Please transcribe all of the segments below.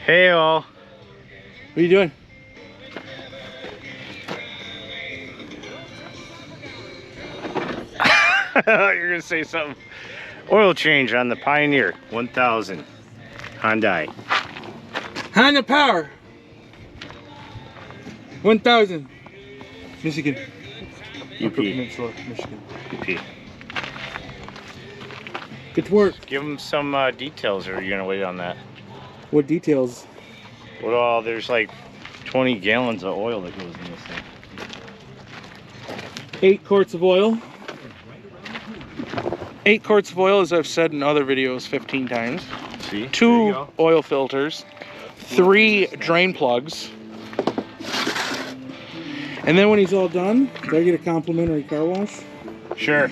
Hey all. What are you doing? You're gonna say something. Oil change on the Pioneer 1000 Hyundai. Honda Power 1000 Michigan. UP. Peninsula, Michigan. UP. Good to work. Give them some details, or are you gonna wait on that? What details? Well, there's like 20 gallons of oil that goes in this thing. 8 quarts of oil. 8 quarts of oil, as I've said in other videos 15 times. See? 2 oil filters. 3 drain plugs. And then when he's all done, do I get a complimentary car wash? Sure.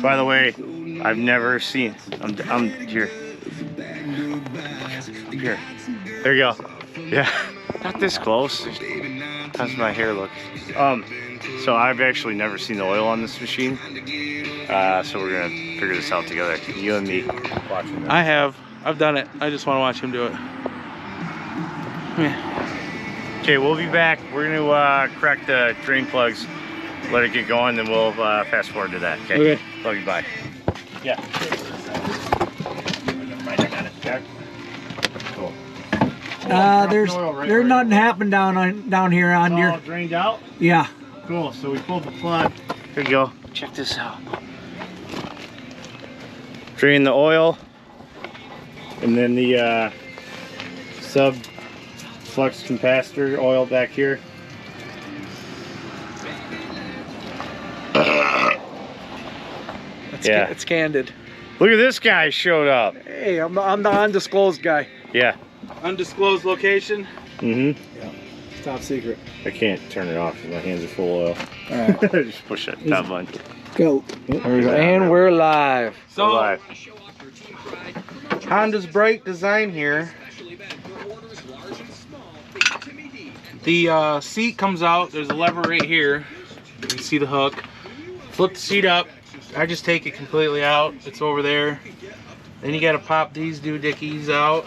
By the way, I've never seen. I'm here. Here. There you go. Yeah. Not this close. How's my hair look? So I've actually never seen the oil on this machine. So we're gonna figure this out together. You and me watching this. I have. I've done it. I just want to watch him do it. Yeah. Okay, we'll be back. We're gonna crack the drain plugs, let it get going, then we'll fast forward to that. Okay. Okay. Love you. Bye. Yeah. Cool. There's nothing happened down here on your. All drained out. Yeah. Cool. So we pulled the plug. Here you go. Check this out. Drain the oil, and then the sub flux capacitor oil back here. Yeah, It's candid. look at this guy showed up. Hey, I'm the undisclosed guy. Yeah. Undisclosed location. Mm-hmm. Top secret. I can't turn it off because my hands are full of oil. All right. Just push that top button. Go. And we're live. So Live. Honda's bright design here. The seat comes out. There's a lever right here. You can see the hook. Flip the seat up. I just take it completely out. It's over there. Then you got to pop these doohickeys out.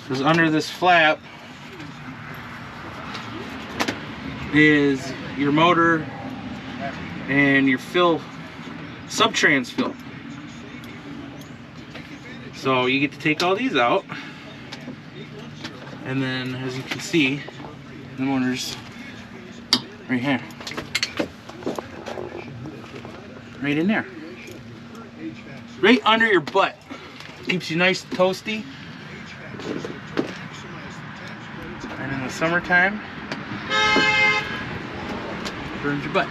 Because under this flap is your motor and your fill, sub-trans fill. So you get to take all these out, and then as you can see, the motor's right here, right in there, right under your butt. Keeps you nice and toasty. And in the summertime, burns your butt.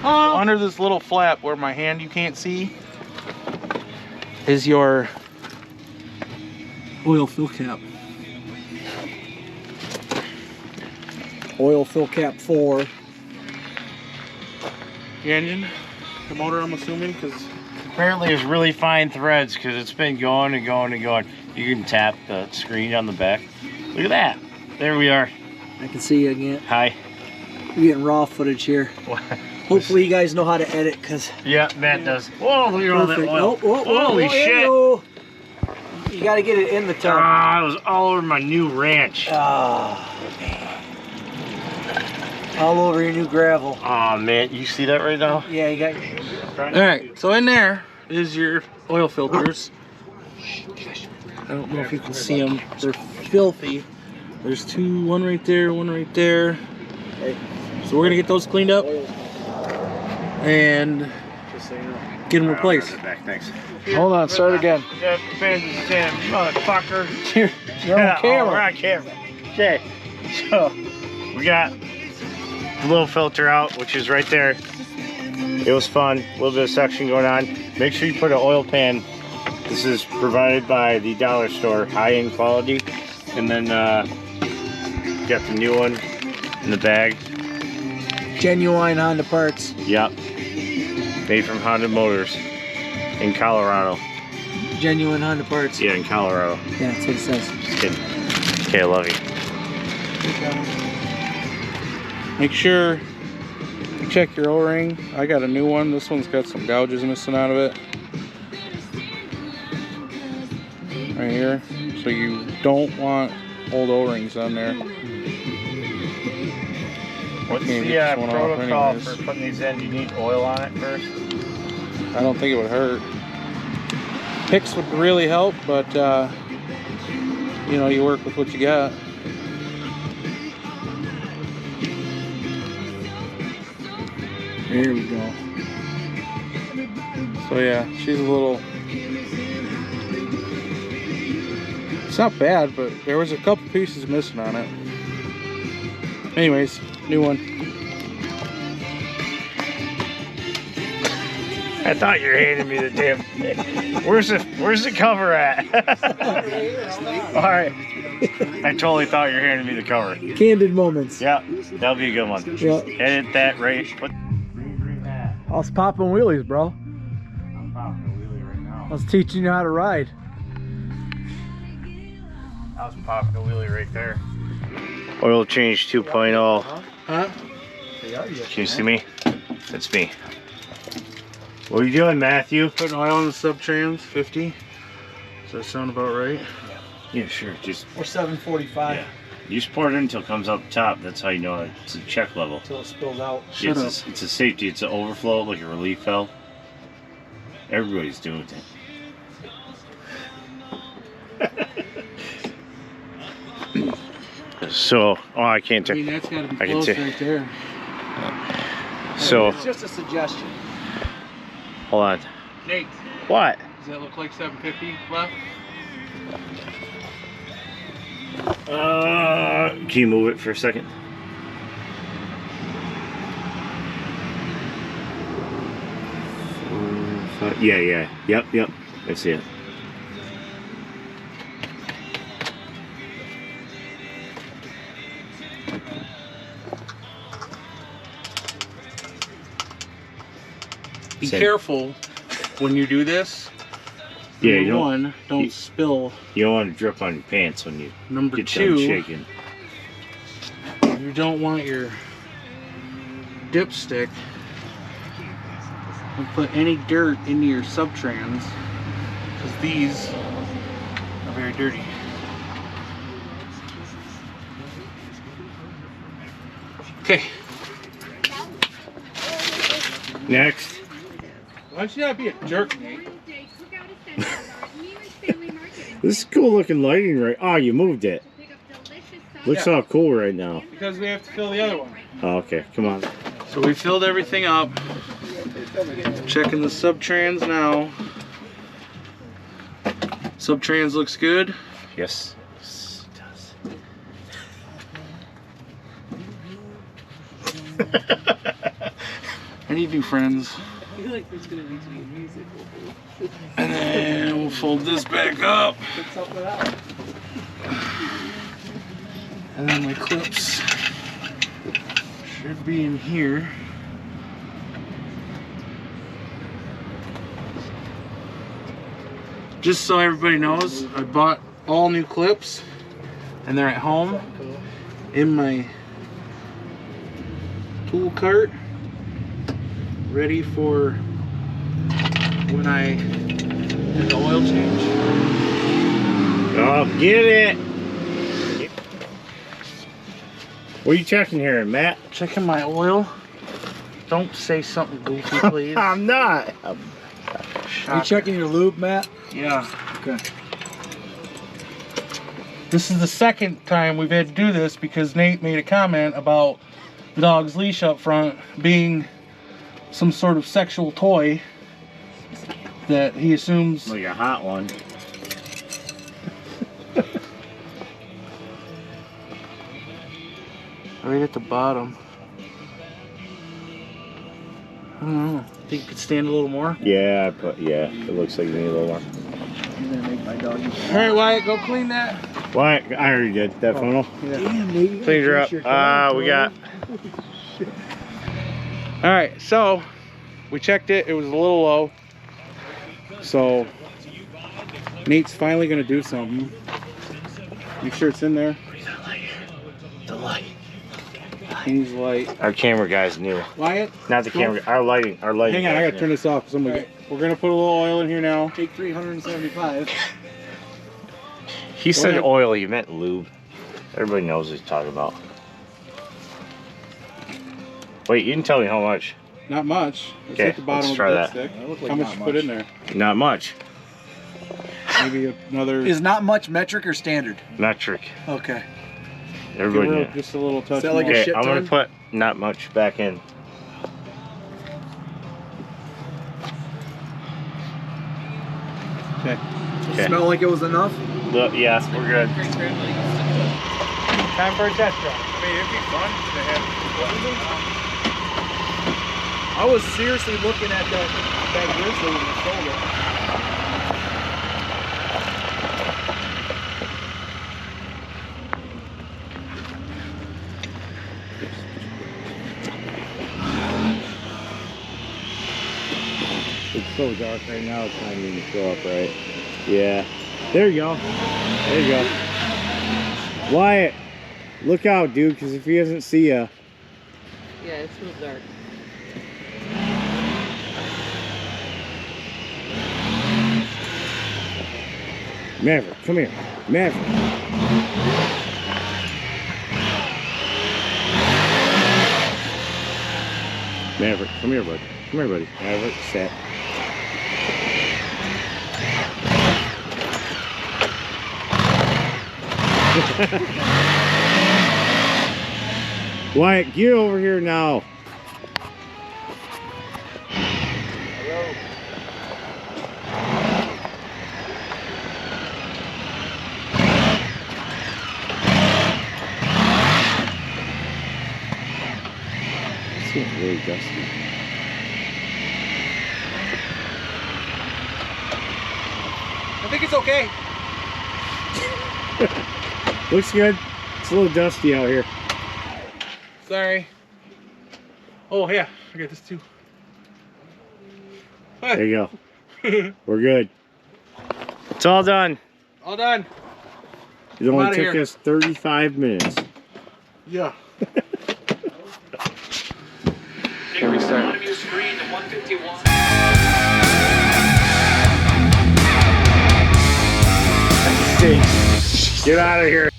Oh. Under this little flap where my hand you can't see is your oil fill cap. Oil fill cap 4. The engine, the motor, I'm assuming, because Apparently there's really fine threads because it's been going and going and going. You can tap the screen on the back. Look at that. There we are. I can see you again. Hi. We're getting raw footage here. Hopefully you guys know how to edit, because Yeah, Matt does. Whoa, look at all that oil. Holy shit. You got to get it in the tub. Ah, it was all over my new ranch. All over your new gravel. Oh man, you see that right now? Yeah, you got. all right. So in there is your oil filters. I don't know if you can see them. They're filthy. There's two, one right there, one right there. So we're gonna get those cleaned up and get them replaced. Back, thanks. Hold on, start again. Motherfucker. You're on camera. We're on camera. Okay, so we got the little filter out, which is right there. It was fun. A little bit of suction going on. Make sure you put an oil pan. This is provided by the dollar store, high-end quality. And then you got the new one in the bag. Genuine Honda parts. Yep. Made from Honda Motors in Colorado. Genuine Honda parts. Yeah, in Colorado. Yeah, that's what it says. Just kidding. Okay, I love you. Make sure you check your O-ring. I got a new one. This one's got some gouges missing out of it. right here. So you don't want old O-rings on there. What's Can't the get this one off protocol anyways. for putting these in? Do you need oil on it first? I don't think it would hurt. Picks would really help, but you know, you work with what you got. Here we go. So yeah, she's a little. It's not bad, but there was a couple pieces missing on it. Anyways, new one. I thought you were handing me the damn thing. Where's the cover at? All right. I totally thought you were handing me the cover. Candid moments. Yeah, that'll be a good one. Yeah. Edit that right. I was popping wheelies, bro. I'm popping a wheelie right now. I was teaching you how to ride. I was popping a wheelie right there. Oil change 2.0. Huh? Can you see me? That's me. What are you doing, Matthew? Putting oil in the sub-trans, 50. Does that sound about right? Yeah, sure. Just Or 745 yeah. You just pour it in until it comes up top. That's how you know it's a check level. until it spills out. Shut up. It's a safety. It's an overflow, like a relief valve. Everybody's doing it. So, oh, I can't I take. mean, that's got to be I can close see. right there. So, It's just a suggestion. hold on. Nate, What? does that look like 750 left? Can you move it for a second? Yeah. Yep. I see it. Be Same. careful when you do this. Yeah, Number you don't. one, don't spill. You don't want to drip on your pants when you Number get two, done shaking. you don't want your dipstick to put any dirt into your sub-trans, because these are very dirty. Okay, Next. why don't you not be a jerk, Nate? This is cool looking lighting, right? Oh, you moved it. Looks all cool right now. Because we have to fill the other one. Oh, okay, come on. So we filled everything up. Checking the sub-trans now. Sub-trans looks good. Yes. Yes, it does. I need new friends. I feel like there's gonna need to be music. And then we'll fold this back up. And then my clips should be in here. Just so everybody knows, I bought all new clips and they're at home in my tool cart, ready for when I do the oil change. Oh, get it! What are you checking here, Matt? Checking my oil. Don't say something goofy, please. I'm not. Are you checking your lube, Matt? Yeah. Okay. This is the second time we've had to do this because Nate made a comment about the dog's leash up front being some sort of sexual toy that he assumes. Like a hot one. Right at the bottom. I don't know. Think you could stand a little more? Yeah, it looks like you need a little more. You're gonna make my dog. Alright, Wyatt, go clean that. Why? I already did that funnel. Damn, Nate. Cleaned her up. We got. Alright, so we checked it. It was a little low. So Nate's finally gonna do something. Make sure it's in there. The light. He's light. Our camera guy's new. Wyatt? Not the camera. Our lighting. Hang Hang on, I guy's gotta new. turn this off. We're gonna put a little oil in here now. Take 375. He said oil, he meant lube. Everybody knows what he's talking about. Wait, you didn't tell me how much. Not much. It's Okay, at the bottom let's of try the that. dipstick. How much you put in there? Not much. Maybe another. Is not much metric or standard? Metric. Okay. Everybody Give her knows. just a little touch. Is that like a more. Okay, shit I'm gonna ton? put not much back in. Okay. Okay. Smell like it was enough? Look, yeah, we're good. Time for a test drive. I mean, it'd be fun to have. I was seriously looking at that grizzly when I sold it. It's so dark right now, it's not even show up right. Yeah. There you go. There you go. Wyatt, look out, dude, because if he doesn't see ya. Yeah, it's real dark. Maverick, come here. Maverick. Maverick, come here, bud. Come here, buddy. Maverick, set. Wyatt, get over here now. It's getting really dusty. I think it's okay. Looks good. It's a little dusty out here. Sorry. Oh yeah, I got this too. There you go. We're good. It's all done. All done. It only outta took here. us 35 minutes. Yeah. Take a restart of your screen to 151. Get out of here.